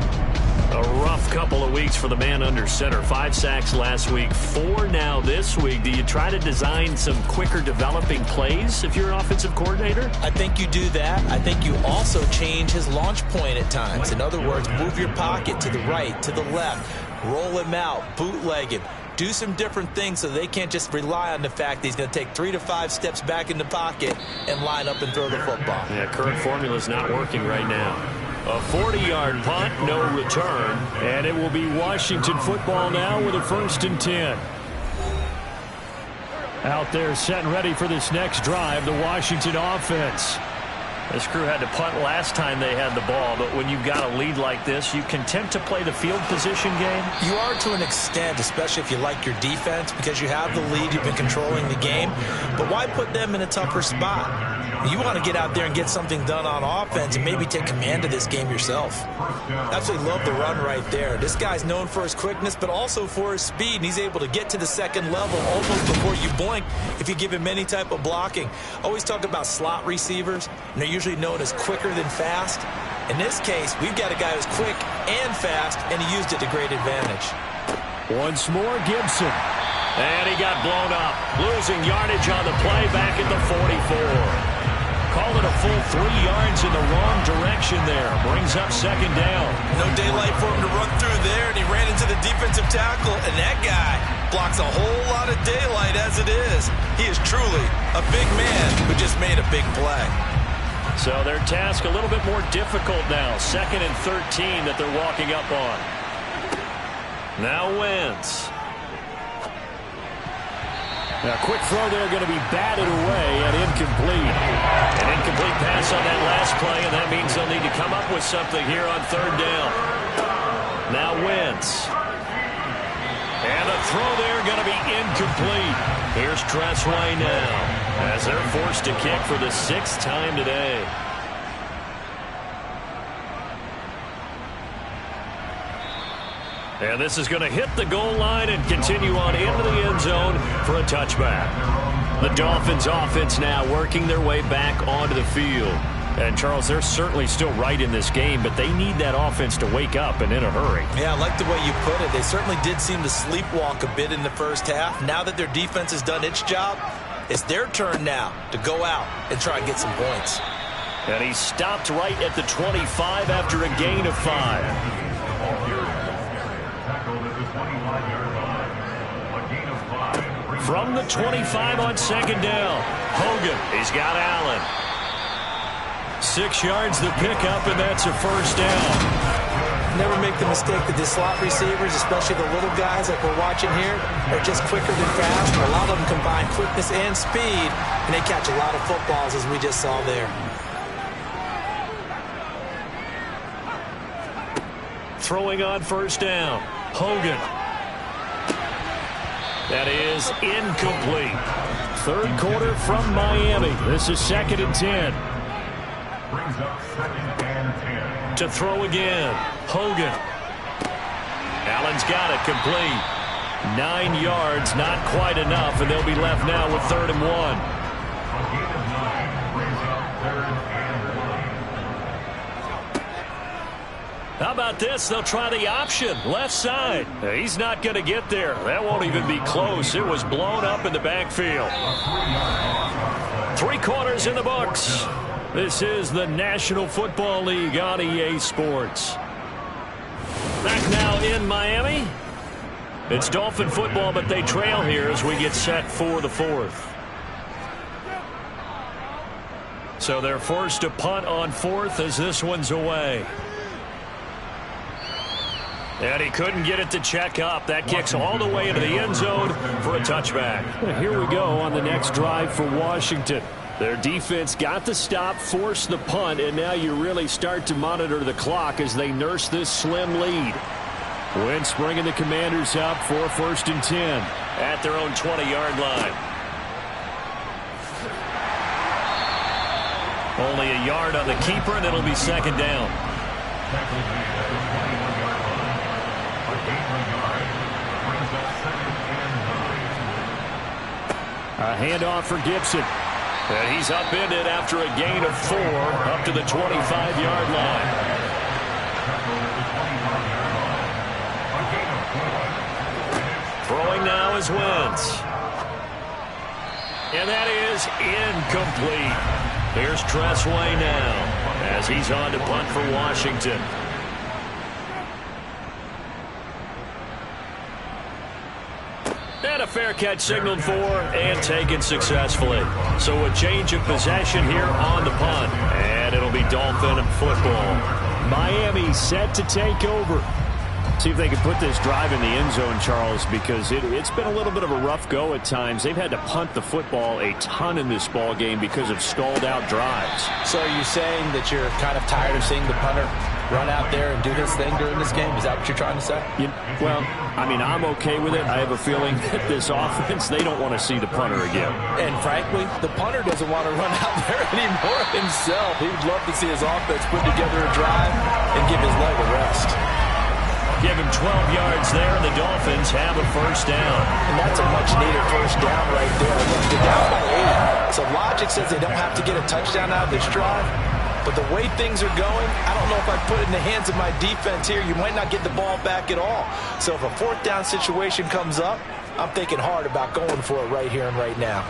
A rough couple of weeks for the man under center. 5 sacks last week, 4 now this week. Do you try to design some quicker developing plays if you're an offensive coordinator? I think you do that. I think you also change his launch point at times. In other words, move your pocket to the right, to the left, roll him out, bootleg him. Do some different things so they can't just rely on the fact that he's going to take 3 to 5 steps back in the pocket and line up and throw the football. Yeah, current formula is not working right now. A 40-yard punt, no return. And it will be Washington football now with a 1st and 10. Out there set and ready for this next drive, the Washington offense. This crew had to punt last time they had the ball, but when you've got a lead like this, you content to play the field position game? You are to an extent, especially if you like your defense, because you have the lead, you've been controlling the game. But why put them in a tougher spot? You want to get out there and get something done on offense and maybe take command of this game yourself. Absolutely love the run right there. This guy's known for his quickness, but also for his speed, and he's able to get to the 2nd level almost before you blink if you give him any type of blocking. Always talk about slot receivers, and they're usually known as quicker than fast. In this case, we've got a guy who's quick and fast, and he used it to great advantage. Once more, Gibson. And he got blown up, losing yardage on the play back at the 44. Called it a full 3 yards in the wrong direction there. Brings up 2nd down. No daylight for him to run through there, and he ran into the defensive tackle, and that guy blocks a whole lot of daylight as it is. He is truly a big man who just made a big play. So their task a little bit more difficult now. 2nd and 13 that they're walking up on. Now Wentz. A quick throw there going to be batted away and incomplete. An incomplete pass on that last play, and that means they'll need to come up with something here on 3rd down. Now Wentz. And a throw there going to be incomplete. Here's Tressway now as they're forced to kick for the 6th time today. And this is going to hit the goal line and continue on into the end zone for a touchback. The Dolphins offense now working their way back onto the field. And, Charles, they're certainly still right in this game, but they need that offense to wake up and in a hurry. Yeah, I like the way you put it. They certainly did seem to sleepwalk a bit in the first half. Now that their defense has done its job, it's their turn now to go out and try and get some points. And he stopped right at the 25 after a gain of 5. From the 25 on second down, Hogan, he's got Allen. 6 yards the pickup, and that's a first down. Never make the mistake that the slot receivers, especially the little guys like we're watching here, are just quicker than fast. A lot of them combine quickness and speed, and they catch a lot of footballs, as we just saw there. Throwing on first down, Hogan. That is incomplete. Third quarter from Miami. This is 2nd and 10. Brings up 2nd and 10. To throw again, Hogan. Allen's got it complete. 9 yards, not quite enough, and they'll be left now with 3rd and 1. A gain of 9 brings up 3rd and 1. How about this? They'll try the option, left side. He's not going to get there. That won't even be close. It was blown up in the backfield. 3 quarters in the books. This is the National Football League on EA Sports. Back now in Miami. It's Dolphin football, but they trail here as we get set for the 4th. So they're forced to punt on 4th as this one's away. And he couldn't get it to check up. That kicks all the way into the end zone for a touchback. Here we go on the next drive for Washington. Their defense got the stop, forced the punt, and now you really start to monitor the clock as they nurse this slim lead. Wentz bringing the Commanders up for 1st and 10 at their own 20-yard line. Only a yard on the keeper, and it'll be 2nd down. A handoff for Gibson. And he's upended after a gain of 4 up to the 25-yard line. Throwing now is Wentz. And that is incomplete. Here's Tressway now as he's on to punt for Washington. And a fair catch signaled for and taken successfully. So a change of possession here on the punt. And it'll be Dolphin football. Miami set to take over. See if they can put this drive in the end zone, Charles, because it's been a little bit of a rough go at times. They've had to punt the football a ton in this ball game because of stalled out drives. So are you saying that you're kind of tired of seeing the punter run out there and do his thing during this game? Is that what you're trying to say? Well, I mean, I'm okay with it. I have a feeling that this offense, they don't want to see the punter again. And frankly, the punter doesn't want to run out there anymore himself. He would love to see his offense put together a drive and give his leg a rest. Give him 12 yards there, and the Dolphins have a first down. And that's a much-needed first down right there. Look, they're down by 8. So logic says they don't have to get a touchdown out of this drive. But the way things are going, I don't know if I put it in the hands of my defense here. You might not get the ball back at all. So if a 4th down situation comes up, I'm thinking hard about going for it right here and right now.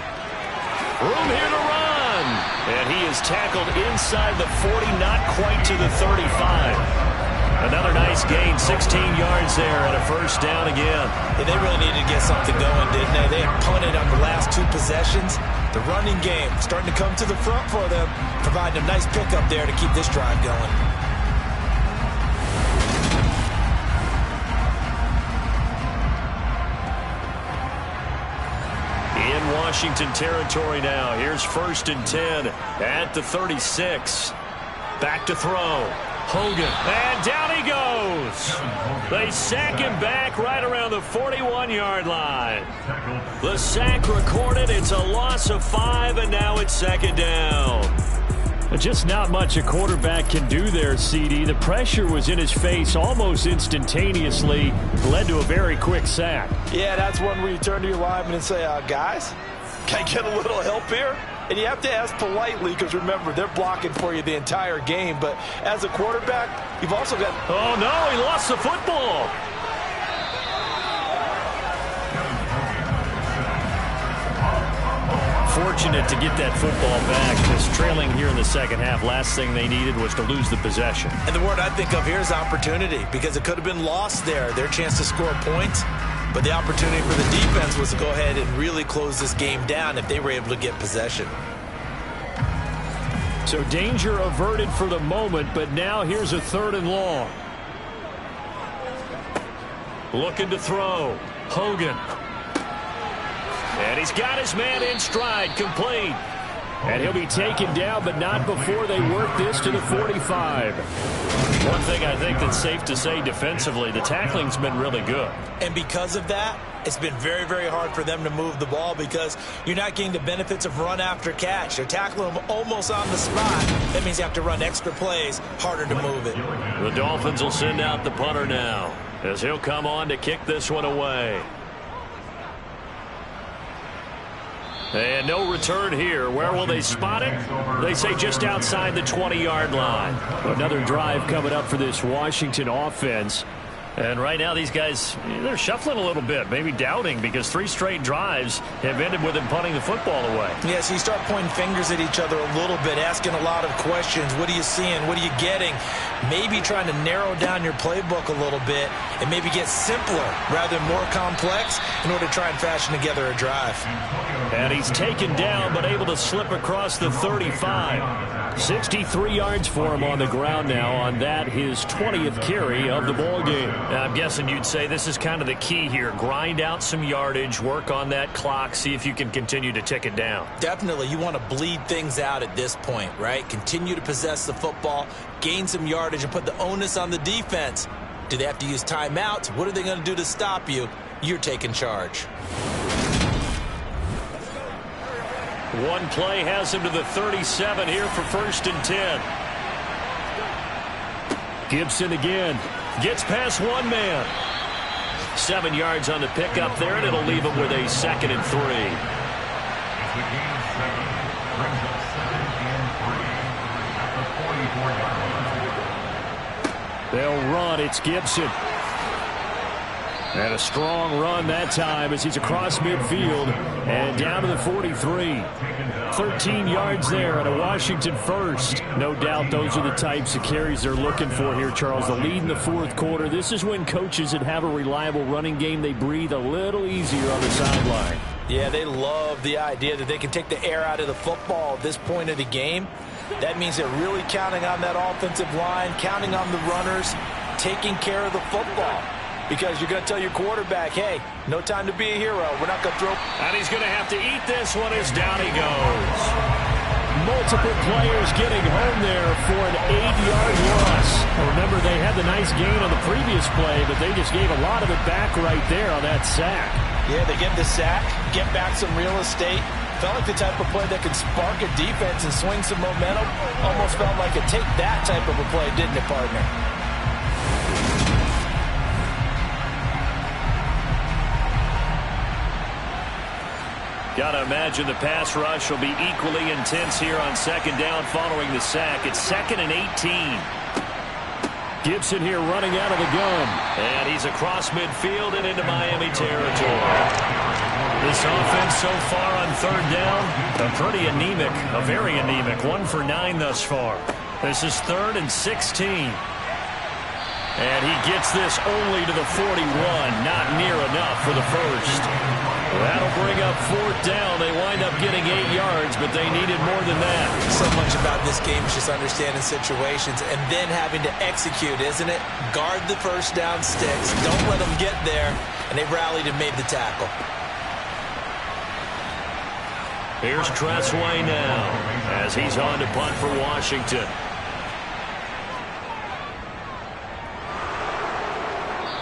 Room here to run. And he is tackled inside the 40, not quite to the 35. Another nice gain, 16 yards there, and a first down again. Yeah, they really needed to get something going, didn't they? They had punted on the last 2 possessions. The running game starting to come to the front for them, providing a nice pickup there to keep this drive going. In Washington territory now. Here's 1st and 10 at the 36. Back to throw. Hogan, and down he goes. They sack him back right around the 41-yard line. The sack recorded. It's a loss of 5, and now it's 2nd down. Just not much a quarterback can do there, CD. The pressure was in his face almost instantaneously. Led to a very quick sack. Yeah, that's one where you turn to your lineman and say, guys, can I get a little help here? And you have to ask politely because, remember, they're blocking for you the entire game. But as a quarterback, you've also got... Oh, no, he lost the football. Fortunate to get that football back, because trailing here in the second half, last thing they needed was to lose the possession. And the word I think of here is opportunity, because it could have been lost there, their chance to score points. But the opportunity for the defense was to go ahead and really close this game down if they were able to get possession. So danger averted for the moment, but now here's a 3rd and long. Looking to throw. Hogan. And he's got his man in stride, complete. And he'll be taken down, but not before they work this to the 45. One thing I think that's safe to say defensively, the tackling's been really good. And because of that, it's been very, very hard for them to move the ball because you're not getting the benefits of run after catch. They're tackling them almost on the spot. That means you have to run extra plays, harder to move it. The Dolphins will send out the punter now, as he'll come on to kick this one away. And no return here. Where will they spot it? They say just outside the 20-yard line. Another drive coming up for this Washington offense. And right now these guys, they're shuffling a little bit, maybe doubting, because 3 straight drives have ended with them punting the football away. Yeah, so you start pointing fingers at each other a little bit, asking a lot of questions. What are you seeing? What are you getting? Maybe trying to narrow down your playbook a little bit and maybe get simpler rather than more complex in order to try and fashion together a drive. And he's taken down but able to slip across the 35. 63 yards for him on the ground now on that, his 20th carry of the ball game. I'm guessing you'd say this is kind of the key here. Grind out some yardage, work on that clock, see if you can continue to tick it down. Definitely. You want to bleed things out at this point, right? Continue to possess the football, gain some yardage, and put the onus on the defense. Do they have to use timeouts? What are they going to do to stop you? You're taking charge. One play has him to the 37 here for 1st and 10. Gibson again. Gets past one man. 7 yards on the pickup there, and it'll leave him with a 2nd and 3. They'll run. It's Gibson. And a strong run that time as he's across midfield and down to the 43. 13 yards there and a Washington first. No doubt those are the types of carries they're looking for here, Charles. The lead in the 4th quarter. This is when coaches that have a reliable running game, they breathe a little easier on the sideline. Yeah, they love the idea that they can take the air out of the football at this point of the game. That means they're really counting on that offensive line, counting on the runners, taking care of the football. Because you're going to tell your quarterback, hey, no time to be a hero. We're not going to throw. And he's going to have to eat this one as down he goes. Multiple players getting home there for an 8-yard loss. Remember, they had the nice gain on the previous play, but they just gave a lot of it back right there on that sack. Yeah, they get the sack, get back some real estate. Felt like the type of play that could spark a defense and swing some momentum. Almost felt like a take that type of a play, didn't it, partner? Got to imagine the pass rush will be equally intense here on 2nd down following the sack. It's 2nd and 18. Gibson here running out of the gun. And he's across midfield and into Miami territory. This offense so far on 3rd down, pretty anemic, very anemic. 1 for 9 thus far. This is 3rd and 16. And he gets this only to the 41, not near enough for the first. That'll bring up 4th down. They wind up getting 8 yards, but they needed more than that. So much about this game is just understanding situations and then having to execute, isn't it? Guard the first down sticks. Don't let them get there. And they rallied and made the tackle. Here's Tressway now as he's on to punt for Washington.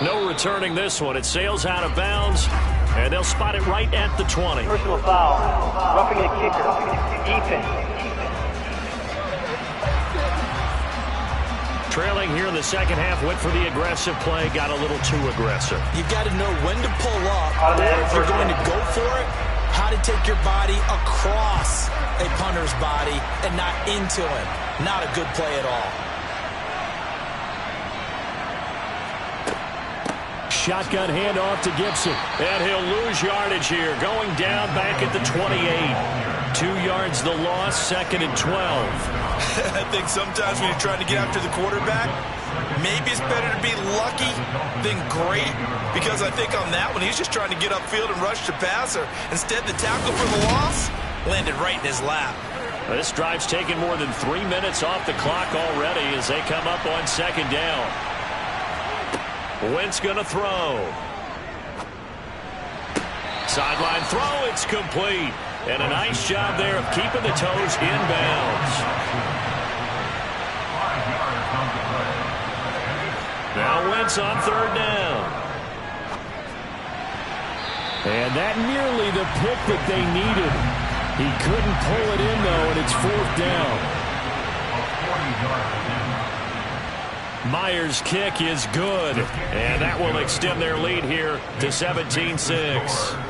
No returning this one. It sails out of bounds, and they'll spot it right at the 20. Personal foul. Roughing the kicker. Defense. Trailing here in the second half, went for the aggressive play, got a little too aggressive. You've got to know when to pull up, or if you're going to go for it, how got to take your body across a punter's body and not into him. Not a good play at all. Shotgun handoff to Gibson. And he'll lose yardage here. Going down back at the 28. 2 yards the loss, 2nd and 12. I think sometimes when you're trying to get after the quarterback, maybe it's better to be lucky than great, because I think on that one, he's just trying to get upfield and rush the passer. Instead, the tackle for the loss landed right in his lap. This drive's taken more than 3 minutes off the clock already as they come up on 2nd down. Wentz going to throw. Sideline throw, it's complete. And a nice job there of keeping the toes inbounds. Now Wentz on 3rd down. And that nearly the pick that they needed. He couldn't pull it in, though, and it's 4th down. Myers' kick is good. And that will extend their lead here to 17-6.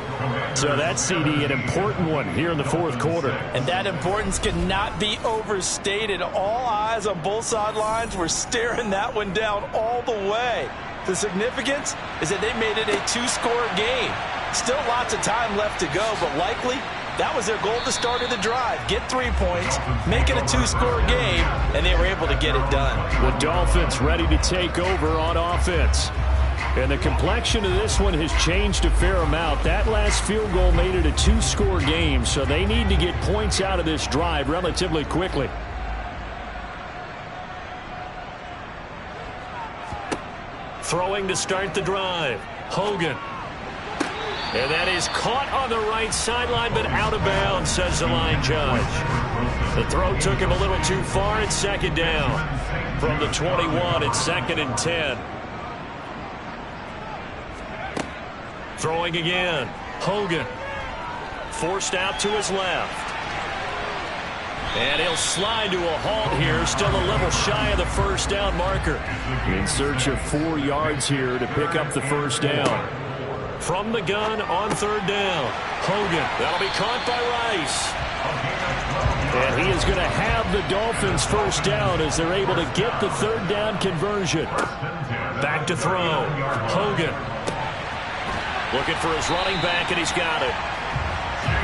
So that's, CD, an important one here in the 4th quarter. And that importance cannot be overstated. All eyes on both sidelines were staring that one down all the way. The significance is that they made it a 2-score game. Still lots of time left to go, but likely that was their goal at the start of the drive. Get 3 points, make it a 2-score game, and they were able to get it done. The Dolphins ready to take over on offense. And the complexion of this one has changed a fair amount. That last field goal made it a 2-score game, so they need to get points out of this drive relatively quickly. Throwing to start the drive. Hogan. And that is caught on the right sideline, but out of bounds, says the line judge. The throw took him a little too far. It's 2nd down. From the 21, it's 2nd and 10. Throwing again. Hogan. Forced out to his left. And he'll slide to a halt here. Still a little shy of the 1st down marker. In search of 4 yards here to pick up the 1st down. From the gun on 3rd down. Hogan. That'll be caught by Rice. And he is going to have the Dolphins 1st down as they're able to get the 3rd down conversion. Back to throw. Hogan. Looking for his running back, and he's got it.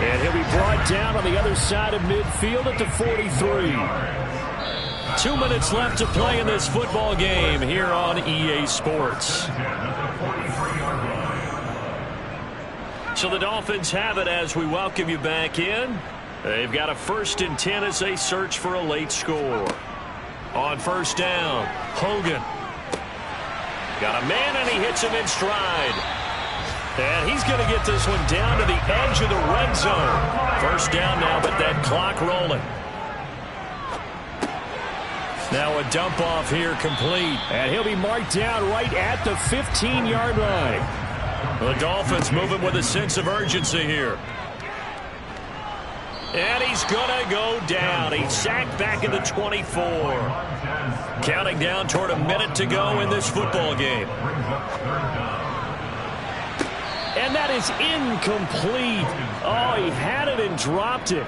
And he'll be brought down on the other side of midfield at the 43. 2 minutes left to play in this football game here on EA Sports. So the Dolphins have it as we welcome you back in. They've got a 1st and 10 as they search for a late score. On 1st down, Hogan. Got a man, and he hits him in stride. And he's going to get this one down to the edge of the red zone. 1st down now, but that clock rolling. Now a dump off here complete. And he'll be marked down right at the 15-yard line. The Dolphins moving with a sense of urgency here. And he's going to go down. He's sacked back in the 24. Counting down toward a minute to go in this football game. And that is incomplete. Oh, he had it and dropped it.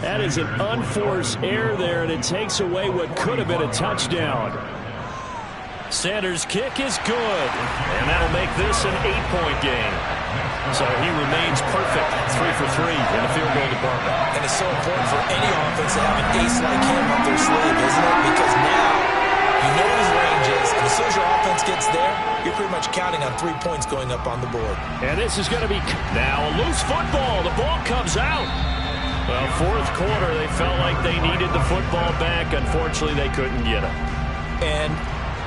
That is an unforced error there, and it takes away what could have been a touchdown. Sanders' kick is good, and that'll make this an 8-point game. So he remains perfect, 3 for 3 in the field goal department. And it's so important for any offense to have an ace like him up their sleeve, isn't it? Because now you know what his range is, and as soon as your offense gets there, you're pretty much counting on 3 points going up on the board. And this is going to be now a loose football. The ball comes out. Well, 4th quarter, they felt like they needed the football back. Unfortunately, they couldn't get it. And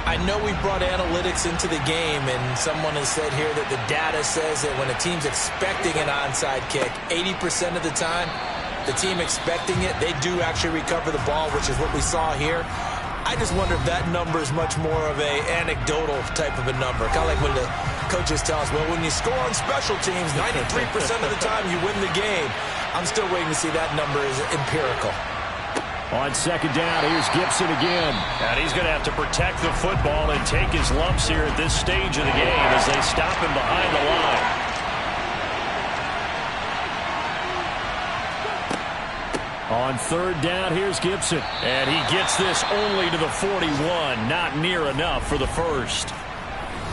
I know we brought analytics into the game, and someone has said here that the data says that when a team's expecting an onside kick, 80% of the time, the team expecting it, they do actually recover the ball, which is what we saw here. I just wonder if that number is much more of a anecdotal type of a number. Kind of like when the coaches tell us, well, when you score on special teams, 93% of the time you win the game. I'm still waiting to see that number is empirical. On 2nd down, here's Gibson again. And he's going to have to protect the football and take his lumps here at this stage of the game as they stop him behind the line. On third down, here's Gibson. And he gets this only to the 41. Not near enough for the first.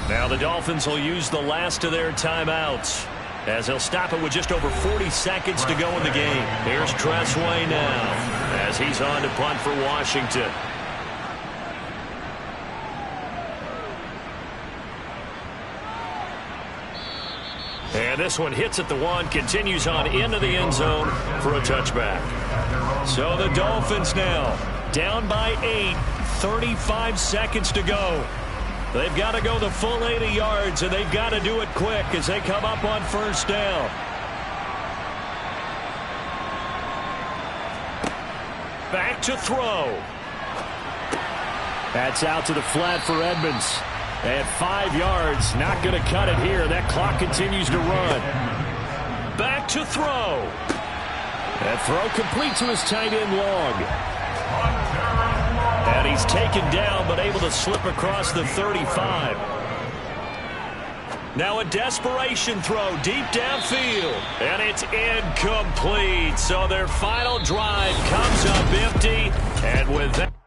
Now the Dolphins will use the last of their timeouts, as they'll stop it with just over 40 seconds to go in the game. Here's Tressway now, as he's on to punt for Washington. And this one hits at the 1, continues on into the end zone for a touchback. So the Dolphins now down by 8, 35 seconds to go. They've got to go the full 80 yards, and they've got to do it quick as they come up on first down. Back to throw. That's out to the flat for Edmonds. At 5 yards, not going to cut it here. That clock continues to run. Back to throw. That throw complete to his tight end Long. And he's taken down, but able to slip across the 35. Now a desperation throw deep downfield. And it's incomplete. So their final drive comes up empty. And with that...